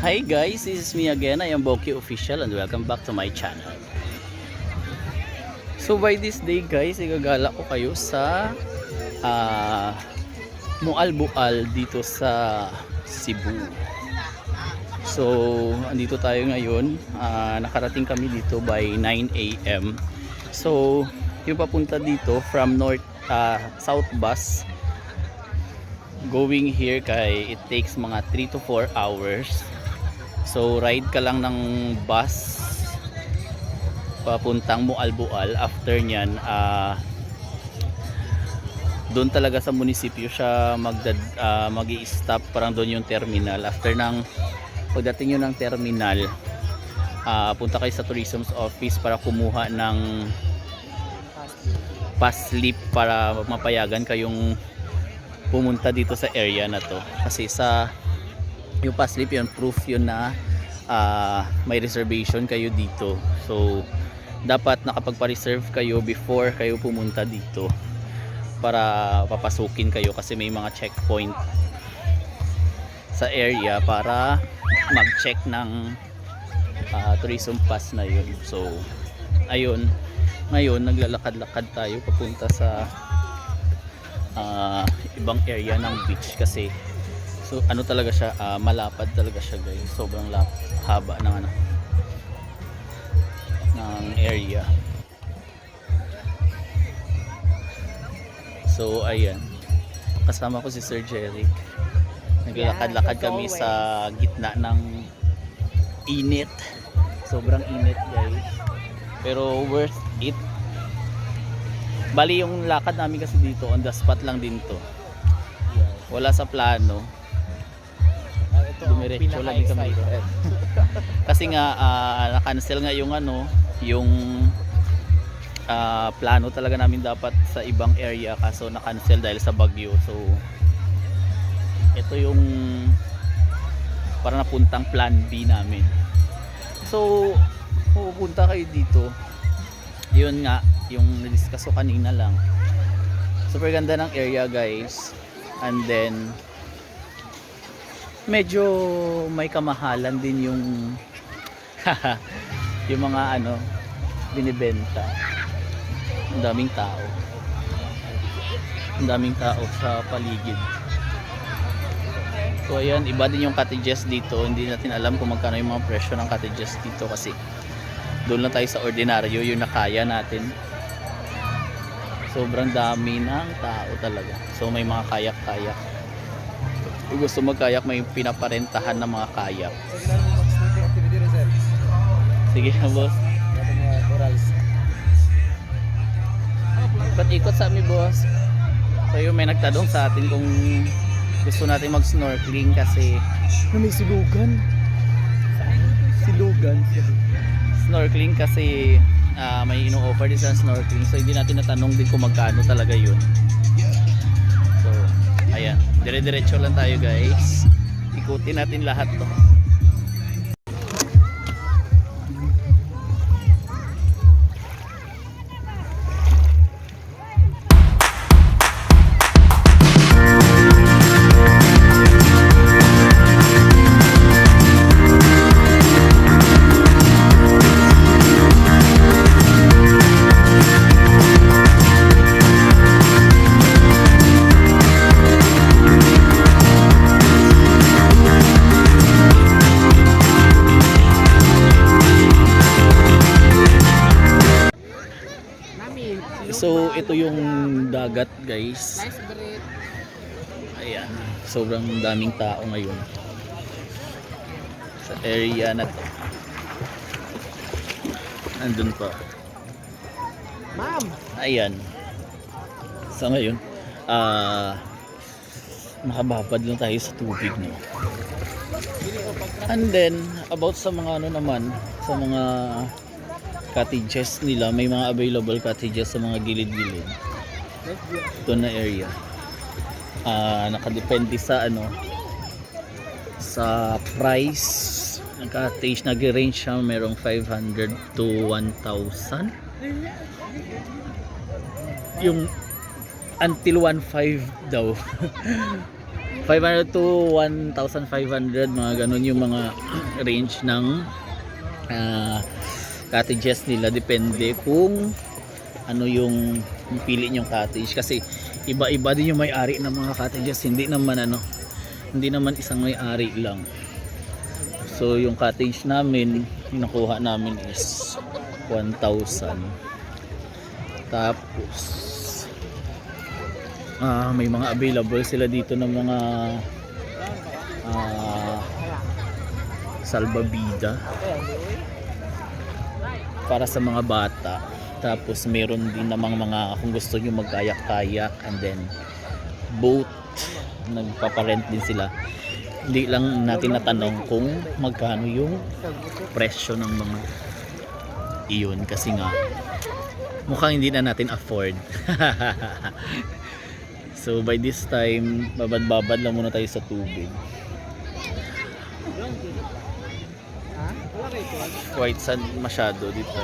Hi guys, this is me again. I am Boki Official and welcome back to my channel. So by this day guys, igagala ko kayo sa Mualbual dito sa Cebu. So andito tayo ngayon, nakarating kami dito by 9 AM. So yung papunta dito from south bus going here kay it takes mga 3 to 4 hours. So ride ka lang ng bus papuntang Mualbual. After nyan doon talaga sa munisipyo siya mag-i-stop, parang doon yung terminal. After ng pagdating yun ng terminal, punta kayo sa tourism's office para kumuha ng pass slip para mapayagan kayong pumunta dito sa area na to. Kasi yung pass slip yun, proof yun na may reservation kayo dito. So dapat nakapagpa-reserve kayo before kayo pumunta dito para papasukin kayo, kasi may mga checkpoint sa area para mag-check ng tourism pass na yun. So ayun, ngayon naglalakad-lakad tayo papunta sa ibang area ng beach. Kasi so ano talaga siya, malapad talaga siya guys. Sobrang haba ng ng area. So ayan, kasama ko si Sir Jeric. Naglalakad-lakad kami sa gitna ng init. Sobrang init guys, pero worth it. Bali yung lakad namin kasi dito on the spot lang din to, wala sa plano. Dumiretso lang kami kasi nga na-cancel nga yung yung plano talaga namin dapat sa ibang area, kaso na-cancel dahil sa bagyo. So ito yung para napuntang plan B namin. So pupunta kayo dito, yun nga yung na-discuss ko kanina lang. Super ganda ng area guys, and then medyo may kamahalan din yung yung mga binibenta. Ang daming tao sa paligid. So ayan, iba din yung cottages dito. Hindi natin alam kung magkano yung mga presyo ng cottages dito, kasi doon lang tayo sa ordinaryo, yung nakaya natin. Sobrang dami ng tao talaga. So may mga kayak-kayak. Kung gusto magkayak, may pinaparentahan ng mga kayak. Sige na boss. Ikot sa amin boss. So yun, may nagtanong sa atin kung gusto natin mag-snorkeling kasi may silugan. Snorkeling kasi may ino-offer din sa snorkeling. So hindi natin natanong din kung magkano talaga yun. So ayan, dire-diretso lang tayo guys. Ikutin natin lahat to. So ito yung dagat guys. Ayan, sobrang daming tao ngayon sa area na to. Andun pa. Ma'am. Ayan. Sa ngayon, nakababad lang tayo sa tubig, no. And then about sa mga ano naman, sa mga cottages nila, may mga available cottages sa mga gilid-gilid. Ito na area. Nakadepende sa ano, sa price ng cottage. Nag-range siya, merong 500 to 1,000. Yung until 1,500 daw. 500 to 1,500, mga ganun yung mga range ng cottages nila. Depende kung ano yung pili nyong cottage, kasi iba-iba din yung may-ari ng mga cottages. Hindi naman isang may-ari lang. So yung cottage namin, yung nakuha namin is 1,000. Tapos may mga available sila dito ng mga salbabida para sa mga bata. Tapos meron din namang mga, kung gusto nyo mag-kayak-kayak, and then boat, nagpaparent din sila. Hindi lang natin natanong kung magkano yung presyo ng mga iyon, kasi nga mukhang hindi na natin afford. So by this time, babad-babad lang muna tayo sa tubig. White sand masyado dito.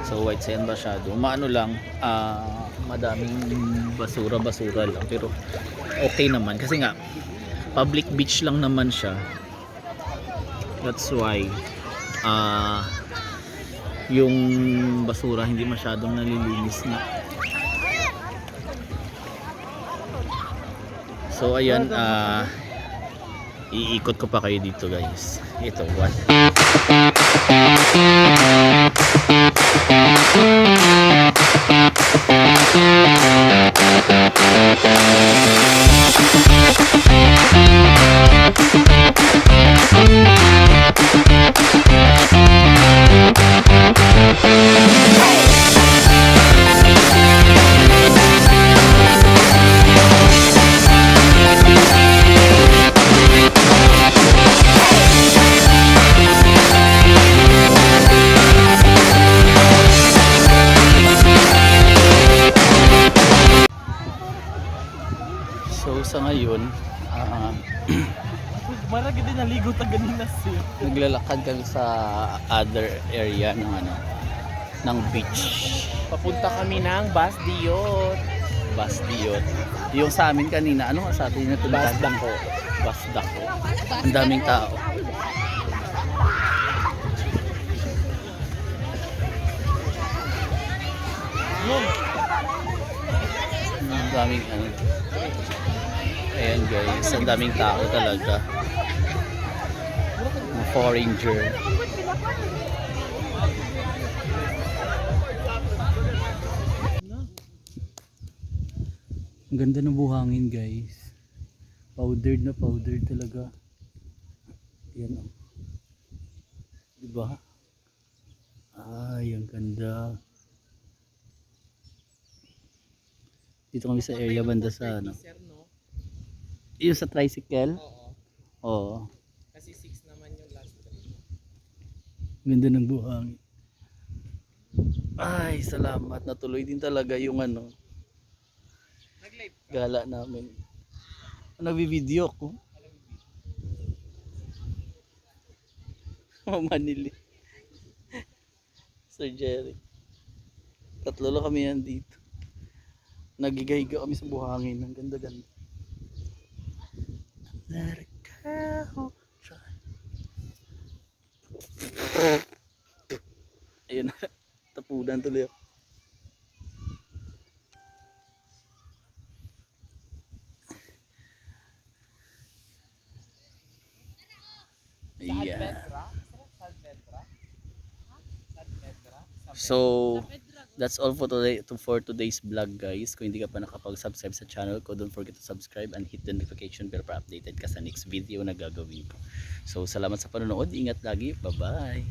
So white sand masyado. Maano lang, madaming basura lang. Pero okay naman. Kasi nga, public beach lang naman siya. That's why yung basura hindi masyadong nalilinis na. So ayan, iikot ko pa kayo dito guys. Ito, one. So sa ngayon, marami din naligo ta ganina siya. naglalakad kami sa other area ng ano, ng beach. Papunta kami ng Basdiot. Basdiot. Yung sa amin kanina, ano nga sa atin na Basdako. Basdako. Ang daming tao. Ang daming ano. Ayan guys, ang daming tao talaga. Mga foreigner. Ang ganda ng buhangin guys. Powdered na powdered talaga. Ayan o. Diba? Ay, ang ganda. Dito kami sa area banda sa ano. Yung sa tricycle? Oo. Kasi 6 naman yung last trip. Ganda ng buhangin. Ay, salamat. Natuloy din talaga yung ano. Nag-live ka? Gala namin. Nagbi-video ko. Manili. Sir Jerry. Tatlo lang kami yan dito. Nagigahiga kami sa buhangin. Ang ganda-ganda. Let it go. Ayun na. Tapunan tuloy ako. Yeah. So that's all for today, for today's vlog guys. Kung hindi ka pa nakapag-subscribe sa channel ko, don't forget to subscribe and hit the notification bell para updated ka sa next video na gagawin ko. So salamat sa panonood, ingat lagi, bye bye.